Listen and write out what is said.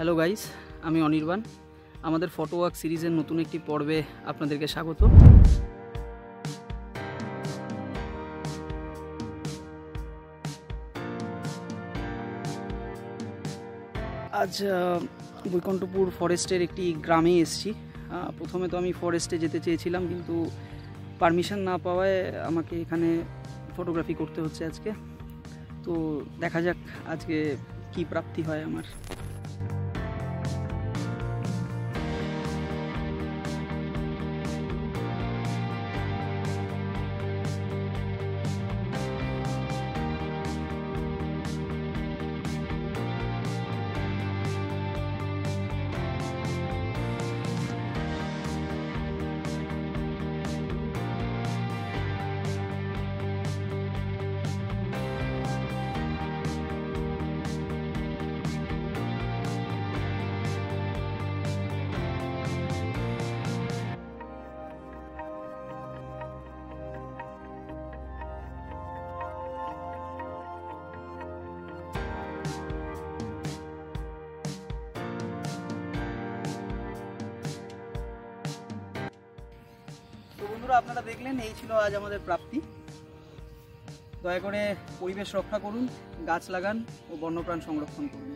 Hello guys, আমি অনির্বাণ। আমাদের photo walk সিরিজের নতুন একটি পর্বে আপনাদেরকে স্বাগত। আজ বৈকুণ্ঠপুর ফরেস্টের একটি গ্রামে এসেছি। প্রথমে তো আমি ফরেস্টে যেতে চেয়েছিলাম, কিন্তু পারমিশন না পাওয়ায় আমাকে এখানে ফটোগ্রাফি করতে হচ্ছে আজকে। তো দেখা যাক আজকে কি প্রাপ্তি হয় আমার। তো বন্ধুরা, আপনারা দেখলেন, এই ছিল আজ আমাদের প্রাপ্তি। দয়া করে পরিবেশ রক্ষা করুন, গাছ লাগান ও বন্যপ্রাণ সংরক্ষণ করুন।